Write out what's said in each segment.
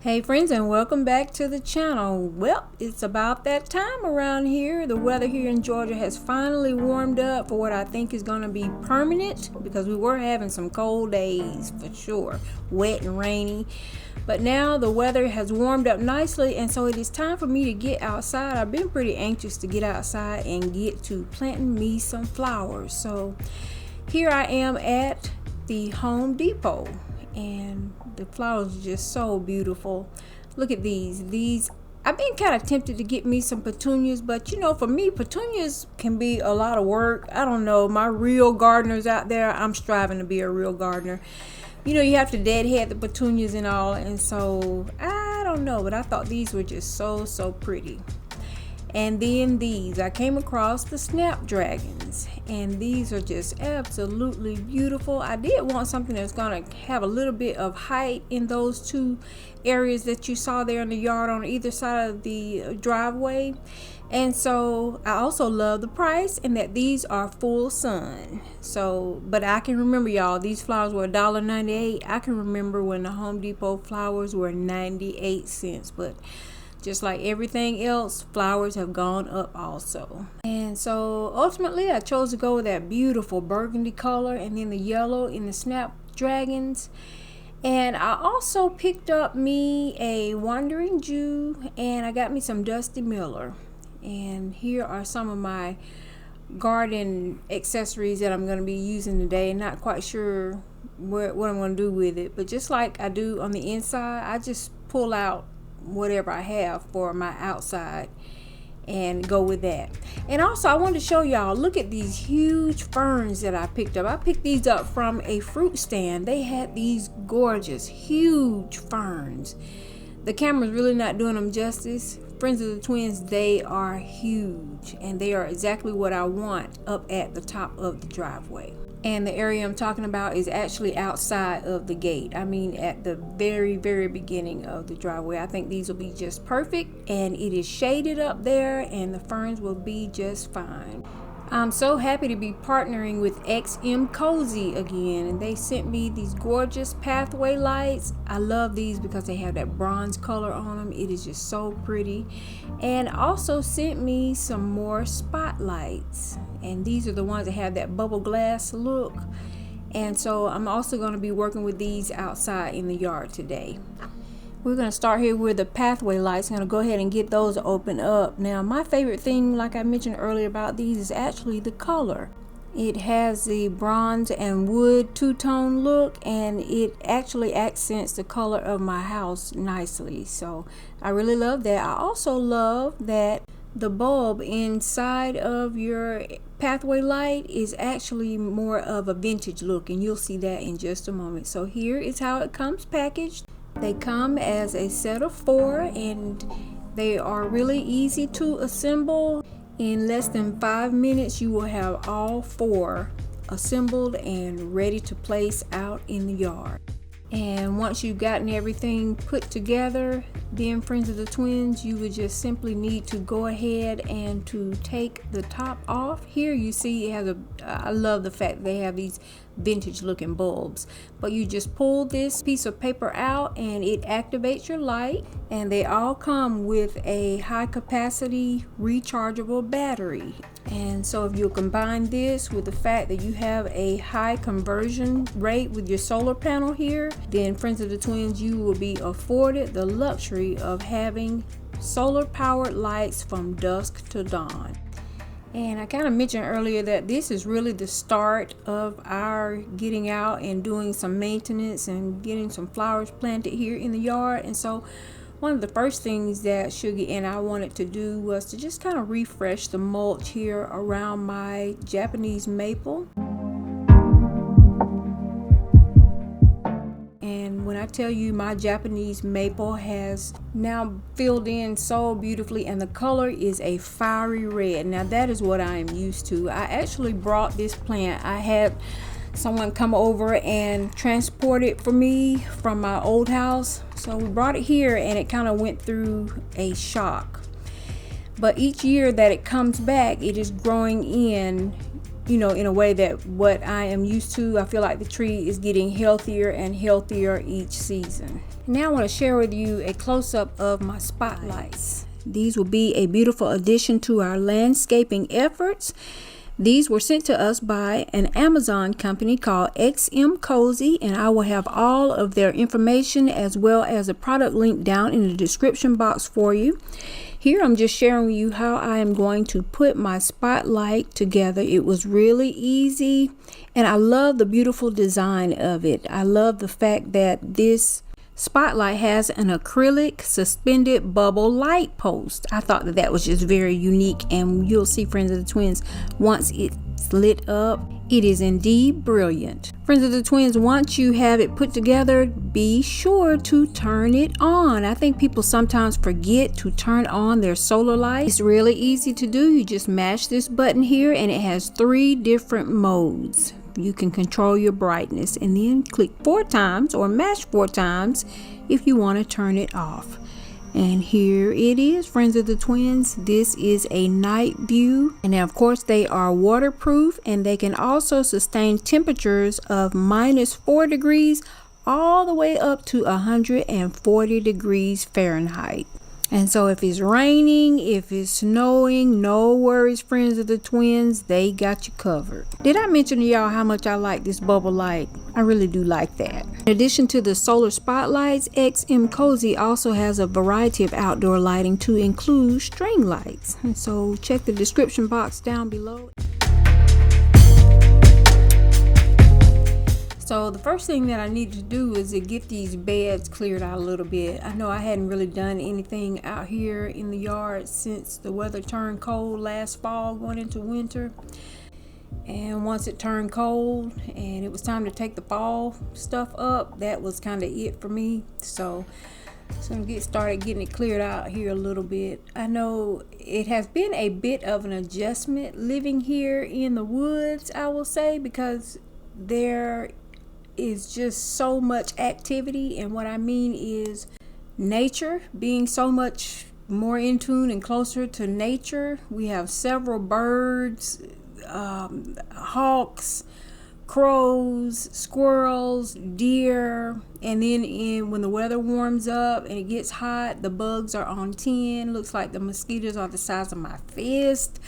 Hey friends, and welcome back to the channel. Well, it's about that time around here. The weather here in Georgia has finally warmed up for what I think is going to be permanent, because we were having some cold days for sure, wet and rainy. But now the weather has warmed up nicely, and so it is time for me to get outside. I've been pretty anxious to get outside and get to planting me some flowers. So here I am at the Home Depot, and the flowers are just so beautiful. Look at these. I've been kind of tempted to get me some petunias, but for me, petunias can be a lot of work. I don't know, my real gardeners out there, I'm striving to be a real gardener. You have to deadhead the petunias and all, and so I don't know, but I thought these were just so pretty. And then I came across the snapdragons, and these are just absolutely beautiful. I did want something that's going to have a little bit of height in those two areas that you saw there in the yard on either side of the driveway. And so I also love the price, and that these are full sun. But I can remember, y'all, these flowers were $1.98. I can remember when the Home Depot flowers were 98 cents, but just like everything else, flowers have gone up also. And so ultimately I chose to go with that beautiful burgundy color, and then the yellow in the snapdragons. And I also picked up me a Wandering Jew, and I got me some Dusty Miller. And here are some of my garden accessories that I'm going to be using today. Not quite sure what I'm going to do with it, but just like I do on the inside, I just pull out whatever I have for my outside and go with that. And also I wanted to show y'all, look at these huge ferns that I picked up. I picked these up from a fruit stand. They had these gorgeous huge ferns. The camera's really not doing them justice. Friends of the Twins, they are huge, and they are exactly what I want up at the top of the driveway. And the area I'm talking about is actually outside of the gate. I mean, at the very beginning of the driveway. I think these will be just perfect, and it is shaded up there, and the ferns will be just fine. I'm so happy to be partnering with XM Cosy again, and they sent me these gorgeous pathway lights. I love these because they have that bronze color on them. It is just so pretty. And also sent me some more spotlights, and these are the ones that have that bubble glass look. And so I'm also going to be working with these outside in the yard today. We're going to start here with the pathway lights. I'm going to go ahead and get those open up. Now, my favorite thing, like I mentioned earlier about these, is actually the color. It has the bronze and wood two-tone look, and it actually accents the color of my house nicely. So I really love that. I also love that the bulb inside of your pathway light is actually more of a vintage look, and you'll see that in just a moment. So here is how it comes packaged. They come as a set of 4, and they are really easy to assemble. In less than 5 minutes, you will have all 4 assembled and ready to place out in the yard. And once you've gotten everything put together, then Friends of the Twins, you would just simply need to go ahead and to take the top off. Here you see it has I love the fact they have these vintage looking bulbs, but you just pull this piece of paper out and it activates your light, and they all come with a high capacity rechargeable battery. And so if you combine this with the fact that you have a high conversion rate with your solar panel here, then Friends of the Twins, you will be afforded the luxury of having solar powered lights from dusk to dawn. And I kind of mentioned earlier that this is really the start of our getting out and doing some maintenance and getting some flowers planted here in the yard. And so one of the first things that Sugar and I wanted to do was to just kind of refresh the mulch here around my Japanese maple. And when I tell you, my Japanese maple has now filled in so beautifully, and the color is a fiery red. Now that is what I am used to. I actually brought this plant. I had someone come over and transport it for me from my old house. So we brought it here, and it kind of went through a shock. But each year that it comes back, it is growing in in a way that what I am used to. I feel like the tree is getting healthier and healthier each season. Now I want to share with you a close-up of my spotlights. These will be a beautiful addition to our landscaping efforts. These were sent to us by an Amazon company called XM Cosy, and I will have all of their information as well as a product link down in the description box for you. Here I'm just sharing with you how I am going to put my spotlight together. It was really easy, and I love the beautiful design of it. I love the fact that this spotlight has an acrylic suspended bubble light post. I thought that was just very unique, and you'll see, Friends of the Twins, once it's lit up, it is indeed brilliant. Friends of the Twins, once you have it put together, be sure to turn it on. I think people sometimes forget to turn on their solar light. It's really easy to do. You just mash this button here, and it has 3 different modes. You can control your brightness, and then click 4 times or mash 4 times if you want to turn it off. And here it is, Friends of the Twins. This is a night view, and of course they are waterproof, and they can also sustain temperatures of -4 degrees all the way up to 140 degrees Fahrenheit. And so if it's raining, if it's snowing, no worries, Friends of the Twins, they got you covered. Did I mention to y'all how much I like this bubble light? I really do like that. In addition to the solar spotlights, XM Cosy also has a variety of outdoor lighting to include string lights. And so check the description box down below. So the first thing that I need to do is to get these beds cleared out a little bit. I know I hadn't really done anything out here in the yard since the weather turned cold last fall going into winter. And once it turned cold and it was time to take the fall stuff up, that was kind of it for me. So I'm gonna started getting it cleared out here a little bit. I know it has been a bit of an adjustment living here in the woods, I will say, because there is just so much activity, and what I mean is nature being so much more in tune and closer to nature. We have several birds, hawks, crows, squirrels, deer, and then when the weather warms up and it gets hot, the bugs are on 10. Looks like the mosquitoes are the size of my fist.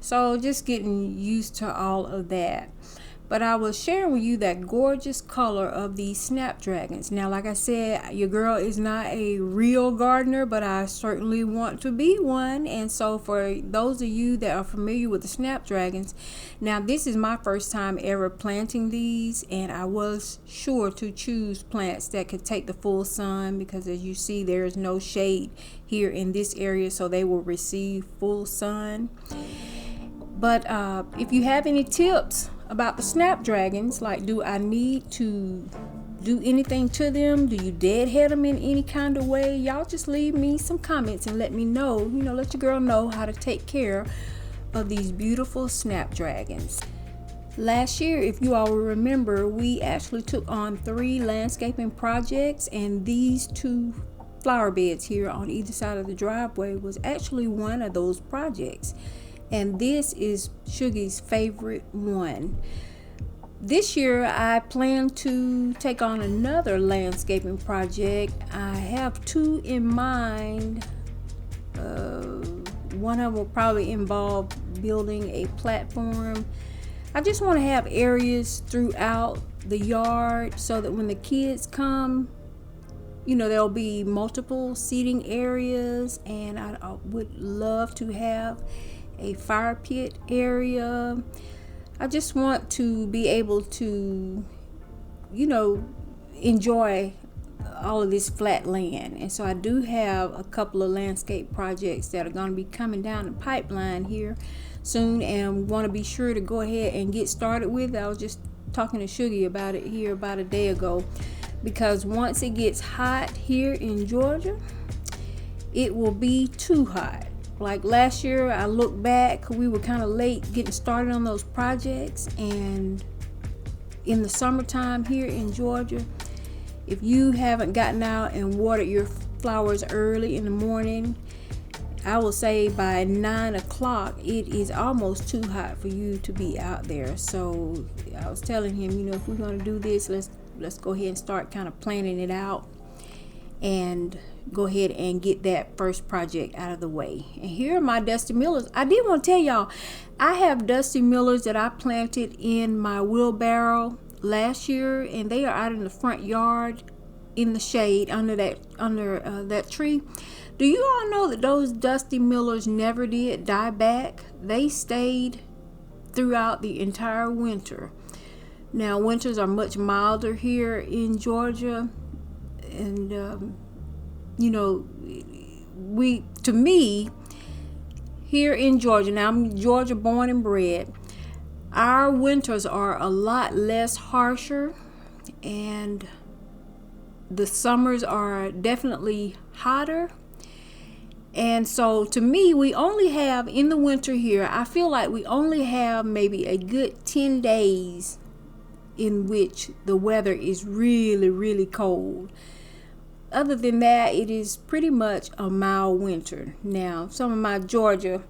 So just getting used to all of that. But I was sharing with you that gorgeous color of these snapdragons. Now, like I said, your girl is not a real gardener, but I certainly want to be one. And so for those of you that are familiar with the snapdragons, now this is my first time ever planting these, and I was sure to choose plants that could take the full sun, because as you see, there is no shade here in this area, so they will receive full sun. But if you have any tips about the snapdragons, like do I need to do anything to them? Do you deadhead them in any kind of way? Y'all just leave me some comments and let me know, let your girl know how to take care of these beautiful snapdragons. Last year, if you all will remember, we actually took on 3 landscaping projects, and these 2 flower beds here on either side of the driveway was actually one of those projects. And this is Sugar's favorite one. This year I plan to take on another landscaping project. I have 2 in mind. One of them will probably involve building a platform. I just want to have areas throughout the yard so that when the kids come, there'll be multiple seating areas, and I would love to have a fire pit area. I just want to be able to, enjoy all of this flat land. And so I do have a couple of landscape projects that are going to be coming down the pipeline here soon, and want to be sure to go ahead and get started with. I was just talking to Sugar about it here about a day ago, because once it gets hot here in Georgia, it will be too hot. Like last year, I look back, we were kind of late getting started on those projects, and in the summertime here in Georgia, if you haven't gotten out and watered your flowers early in the morning, I will say by 9 o'clock it is almost too hot for you to be out there. So I was telling him, you know, if we're going to do this, let's go ahead and start kind of planning it out and go ahead and get that first project out of the way. And here are my dusty millers. I did want to tell y'all, I have dusty millers that I planted in my wheelbarrow last year, and they are out in the front yard in the shade under that tree. Do you all know that those dusty millers never did die back? They stayed throughout the entire winter. Now winters are much milder here in Georgia, and you know, to me here in Georgia, now I'm Georgia born and bred, our winters are a lot less harsher, and the summers are definitely hotter. And so to me, we only have in the winter here, I feel like we only have maybe a good 10 days in which the weather is really, really cold. Other than that, it is pretty much a mild winter. Now, some of my Georgia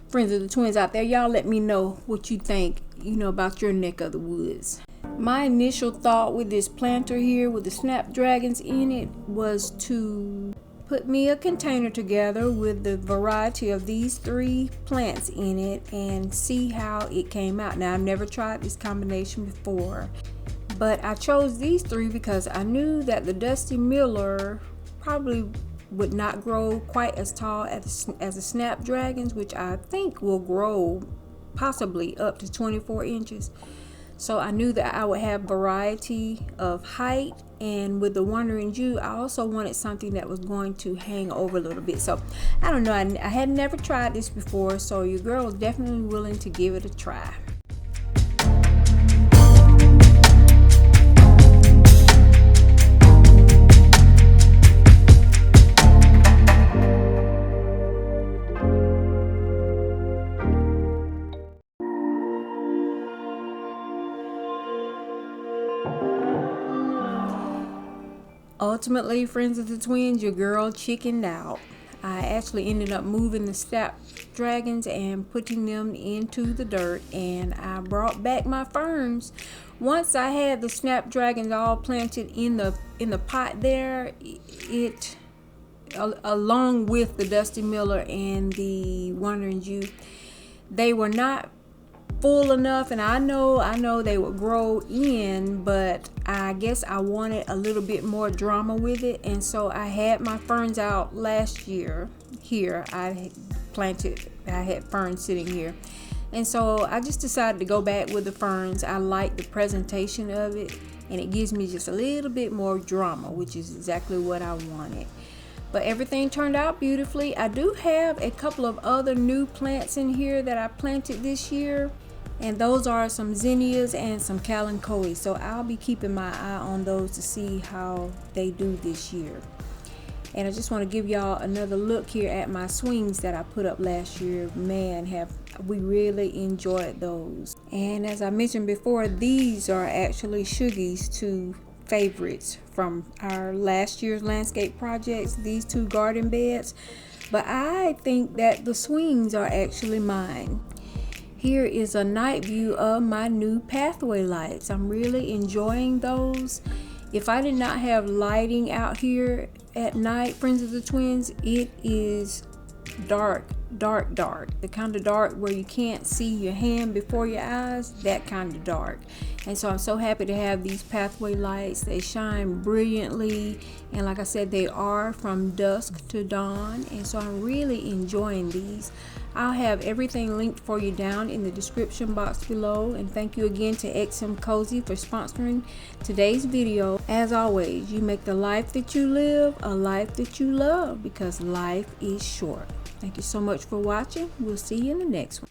friends of the twins out there, y'all let me know what you think, you know, about your neck of the woods. My initial thought with this planter here with the snapdragons in it was to put me a container together with the variety of these 3 plants in it and see how it came out. Now, I've never tried this combination before, but I chose these 3 because I knew that the dusty miller probably would not grow quite as tall as the snapdragons, which I think will grow possibly up to 24 inches. So I knew that I would have variety of height, and with the Wandering Jew, I also wanted something that was going to hang over a little bit. So I don't know, I had never tried this before, so your girl was definitely willing to give it a try. Ultimately, friends of the twins, your girl chickened out. I actually ended up moving the snapdragons and putting them into the dirt, and I brought back my ferns. Once I had the snapdragons all planted in the pot there, it along with the dusty miller and the Wandering Jew, they were not full enough, and I know they would grow in, but I guess I wanted a little bit more drama with it, and so I had my ferns out last year. Here I had ferns sitting here, and so I just decided to go back with the ferns. I like the presentation of it, and it gives me just a little bit more drama, which is exactly what I wanted. But everything turned out beautifully. I do have a couple of other new plants in here that I planted this year, and those are some zinnias and some kalanchoe. So I'll be keeping my eye on those to see how they do this year. And I just want to give y'all another look here at my swings that I put up last year. Man, have we really enjoyed those. And as I mentioned before, these are actually Shuggy's 2 favorites from our last year's landscape projects, these 2 garden beds. But I think that the swings are actually mine. Here is a night view of my new pathway lights. I'm really enjoying those. If I did not have lighting out here at night, friends of the twins, it is dark. The kind of dark where you can't see your hand before your eyes, that kind of dark. And so I'm so happy to have these pathway lights. They shine brilliantly, and like I said, they are from dusk to dawn, and so I'm really enjoying these. I'll have everything linked for you down in the description box below, and thank you again to XM Cosy for sponsoring today's video. As always, you make the life that you live a life that you love, because life is short. Thank you so much for watching. We'll see you in the next one.